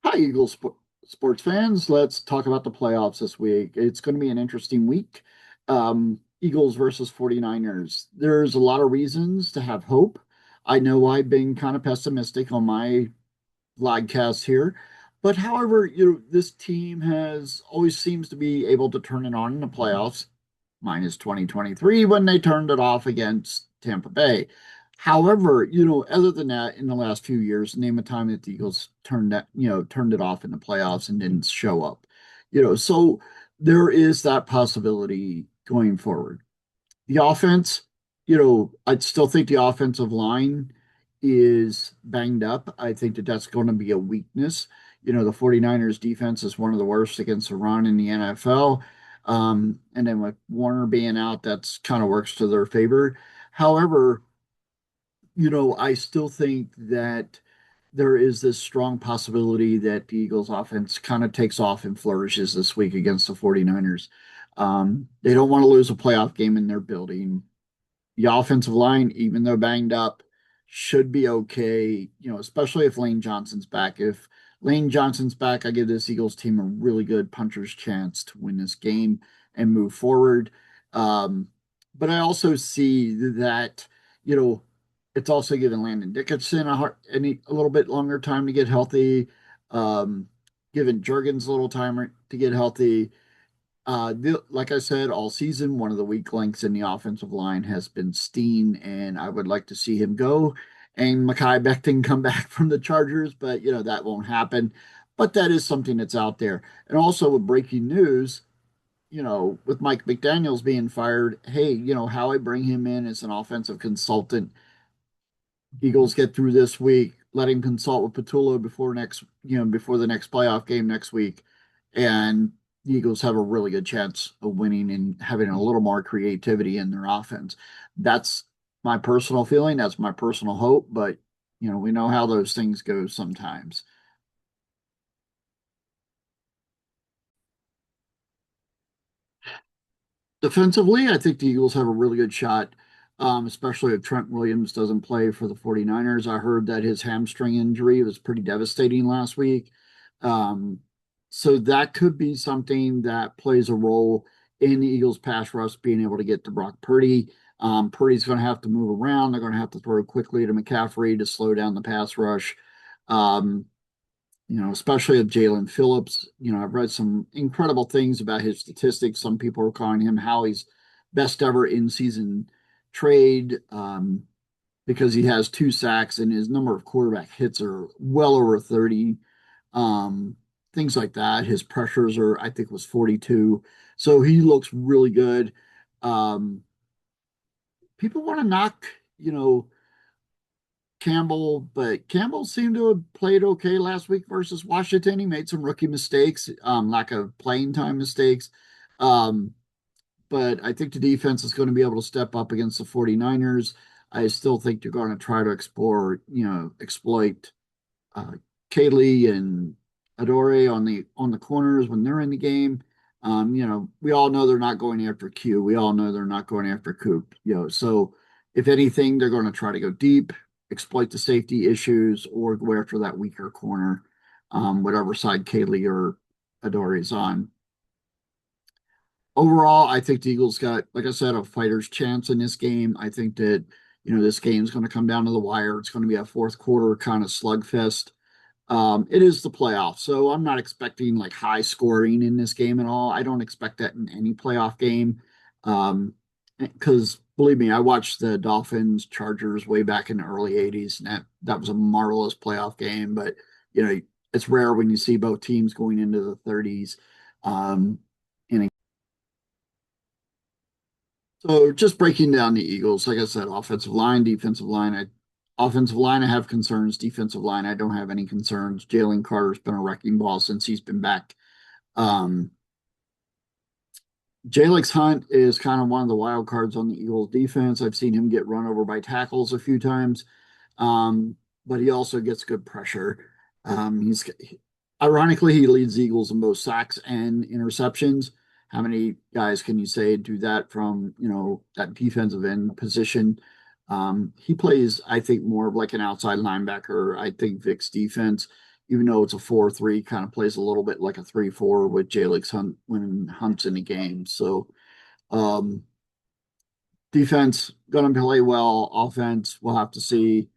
Hi, sports fans. Let's talk about the playoffs this week. It's going to be an interesting week. Eagles versus 49ers. There's a lot of reasons to have hope. I know I've been kind of pessimistic on my vlogcast here, but however, this team has always seems to be able to turn it on in the playoffs, minus 2023 when they turned it off against Tampa Bay. However, other than that, in the last few years, name a time that the Eagles turned it off in the playoffs and didn't show up. So there is that possibility going forward. The offense, I still think the offensive line is banged up. I think that that's going to be a weakness. The 49ers defense is one of the worst against the run in the NFL. And then with Warner being out, that's kind of works to their favor. However, I still think that there is this strong possibility that the Eagles offense kind of takes off and flourishes this week against the 49ers. They don't want to lose a playoff game in their building. The offensive line, even though banged up, should be okay, especially if Lane Johnson's back. If Lane Johnson's back, I give this Eagles team a really good puncher's chance to win this game and move forward. Um, but I also see that, you know, it's also given Landon Dickinson a little bit longer time to get healthy, um, given Jurgens a little time to get healthy. Like I said, all season, one of the weak links in the offensive line has been Steen, and I would like to see him go and Mekhi Becton come back from the Chargers, but that won't happen. But that is something that's out there. And also with breaking news, with Mike McDaniels being fired, hey, how I bring him in as an offensive consultant. Eagles get through this week, let him consult with Patullo before the next playoff game next week, and the Eagles have a really good chance of winning and having a little more creativity in their offense. That's my personal feeling. That's my personal hope, but we know how those things go sometimes. Defensively, I think the Eagles have a really good shot, especially if Trent Williams doesn't play for the 49ers. I heard that his hamstring injury was pretty devastating last week. Um, so that could be something that plays a role in the Eagles' pass rush being able to get to Brock Purdy. Purdy's going to have to move around. They're going to have to throw quickly to McCaffrey to slow down the pass rush. Um, especially of Jalen Phillips. I've read some incredible things about his statistics. Some people are calling him Howie's best ever in season trade because he has 2 sacks and his number of quarterback hits are well over 30. Um, Things like that. His pressures are, I think, was 42. So he looks really good. Um, People want to knock, you know, Campbell, but Campbell seemed to have played okay last week versus Washington. He made some rookie mistakes, lack of playing time mistakes. Um, but I think the defense is going to be able to step up against the 49ers. I still think they're going to try to exploit uh, Kaylee and Adore on the corners when they're in the game. We all know they're not going after Q. We all know they're not going after Coop. So if anything, they're going to try to go deep, exploit the safety issues, or go after that weaker corner, whatever side Kaylee or Adore is on. Overall, I think the Eagles got, like I said, a fighter's chance in this game. I think that this game's going to come down to the wire. It's going to be a fourth quarter kind of slugfest. It is the playoffs, so I'm not expecting like high scoring in this game at all. I don't expect that in any playoff game. Because believe me, I watched the Dolphins Chargers way back in the early 80s, and that was a marvelous playoff game. But you know, it's rare when you see both teams going into the 30s. Um, and so just breaking down the Eagles, like I said, offensive line, defensive line. Offensive line, I have concerns. Defensive line, I don't have any concerns. Jalen Carter's been a wrecking ball since he's been back. Um, Jalex Hunt is kind of one of the wild cards on the Eagles defense. I've seen him get run over by tackles a few times, but he also gets good pressure. He's ironically he leads the Eagles in both sacks and interceptions. How many guys can you say do that from that defensive end position? He plays, I think, more of like an outside linebacker. I think Vic's defense, even though it's a 4-3, kind of plays a little bit like a 3-4 with Jalix Hunt when Hunt's in the game. So um, defense going to play well. Offense, we'll have to see.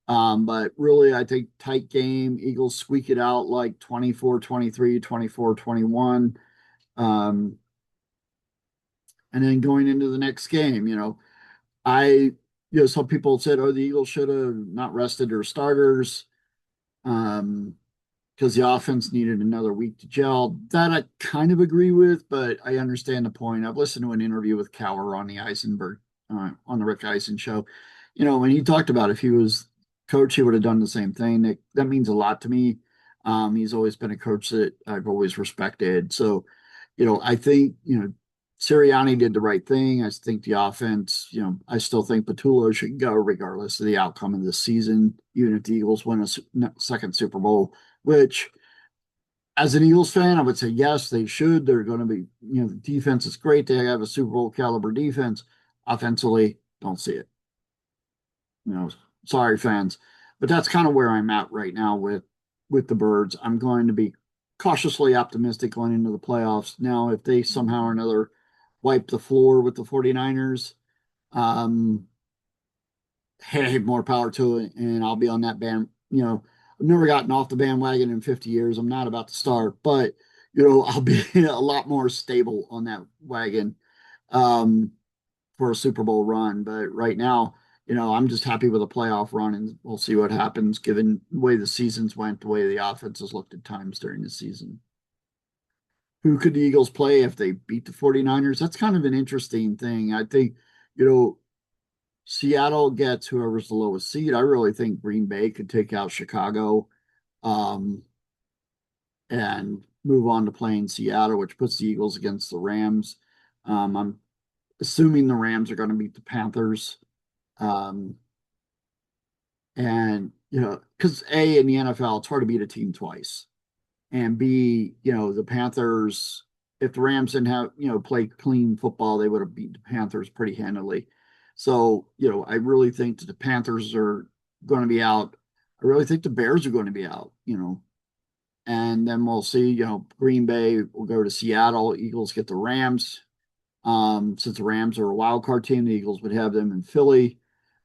But really, I think tight game. Eagles squeak it out like 24-23, 24-21. Um, and then going into the next game, some people said, oh, the Eagles should have not rested their starters. Um, because the offense needed another week to gel. That I kind of agree with, but I understand the point. I've listened to an interview with Cower on on the Rick Eisen show. When he talked about if he was coach, he would have done the same thing. That means a lot to me. He's always been a coach that I've always respected. So, I think, Sirianni did the right thing. I think the offense, I still think Patullo should go regardless of the outcome of this season, even if the Eagles win a second Super Bowl, which as an Eagles fan, I would say yes, they should. They're going to be, the defense is great. They have a Super Bowl caliber defense. Offensively, don't see it. You know, sorry fans, but that's kind of where I'm at right now with the Birds. I'm going to be cautiously optimistic going into the playoffs. Now, if they somehow or another wipe the floor with the 49ers, um, hey, more power to it, and I'll be on that band. I've never gotten off the bandwagon in 50 years. I'm not about to start, but I'll be a lot more stable on that wagon um, for a Super Bowl run. But right now, I'm just happy with a playoff run, and we'll see what happens given the way the seasons went, the way the offenses looked at times during the season. Who could the Eagles play if they beat the 49ers? That's kind of an interesting thing. I think, you know, Seattle gets whoever's the lowest seed. I really think Green Bay could take out Chicago um, and move on to playing Seattle, which puts the Eagles against the Rams. I'm assuming the Rams are going to beat the Panthers. Um, and, because A, in the NFL, it's hard to beat a team twice. And B, the Panthers, if the Rams didn't have, play clean football, they would have beat the Panthers pretty handily. So, I really think that the Panthers are going to be out. I really think the Bears are going to be out, and then we'll see, Green Bay will go to Seattle, Eagles get the Rams. Since the Rams are a wild card team, the Eagles would have them in Philly.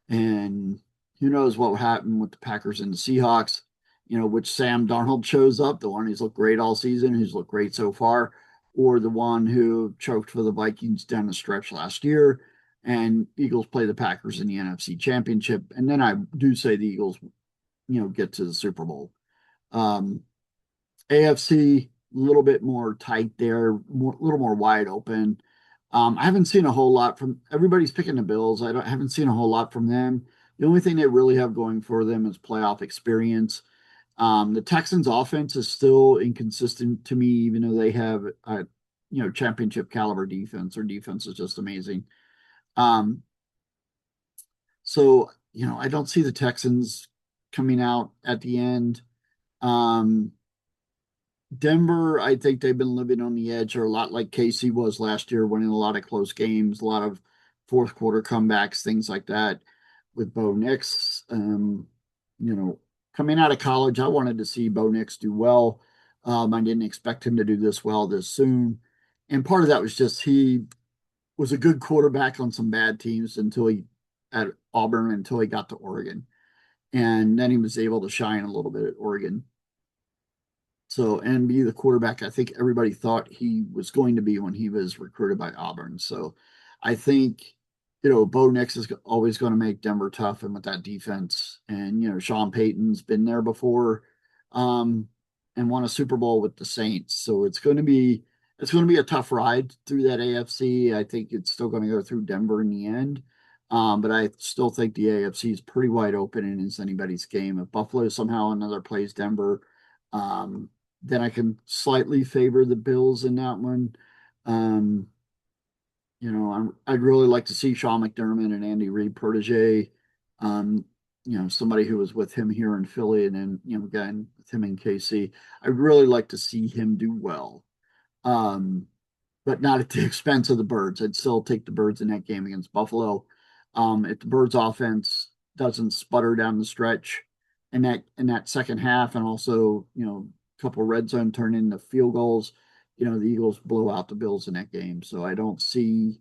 And who knows what will happen with the Packers and the Seahawks, which Sam Darnold shows up, the one who's looked great all season, who's looked great so far, or the one who choked for the Vikings down the stretch last year. And Eagles play the Packers in the NFC Championship. And then I do say the Eagles, get to the Super Bowl. Um, AFC, a little bit more tight there, a little more wide open. I haven't seen a whole lot from everybody's picking the Bills. Haven't seen a whole lot from them. The only thing they really have going for them is playoff experience. The Texans' offense is still inconsistent to me, even though they have a championship caliber defense. Their defense is just amazing. Um, so I don't see the Texans coming out at the end. Um, Denver, I think they've been living on the edge, or a lot like KC was last year, winning a lot of close games, a lot of fourth quarter comebacks, things like that. With Bo Nix, you know, coming out of college, I wanted to see Bo Nix do well. I didn't expect him to do this well this soon, and part of that was just he was a good quarterback on some bad teams until he at Auburn until he got to Oregon, and then he was able to shine a little bit at Oregon. So, and be the quarterback I think everybody thought he was going to be when he was recruited by Auburn. So, I think, Bo Nix is always going to make Denver tough and with that defense. And, Sean Payton's been there before um, and won a Super Bowl with the Saints. So, it's going to be a tough ride through that AFC. I think it's still going to go through Denver in the end. But I still think the AFC is pretty wide open and is anybody's game. If Buffalo somehow another plays Denver, um, then I can slightly favor the Bills in that one. Um, I'd really like to see Sean McDermott and Andy Reid protege. Um, somebody who was with him here in Philly, and then again with him in KC. I'd really like to see him do well, um, but not at the expense of the Birds. I'd still take the Birds in that game against Buffalo. If the Birds' offense doesn't sputter down the stretch, in that second half, and also, a couple red zone turn into field goals, the Eagles blow out the Bills in that game. So I don't see,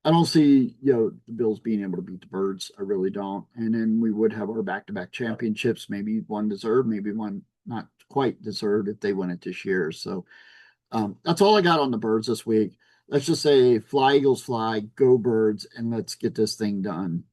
the Bills being able to beat the Birds. I really don't. And then we would have our back-to-back championships, maybe one deserved, maybe one not quite deserved if they win it this year. So that's all I got on the Birds this week. Let's just say fly, Eagles, fly, go Birds, and let's get this thing done.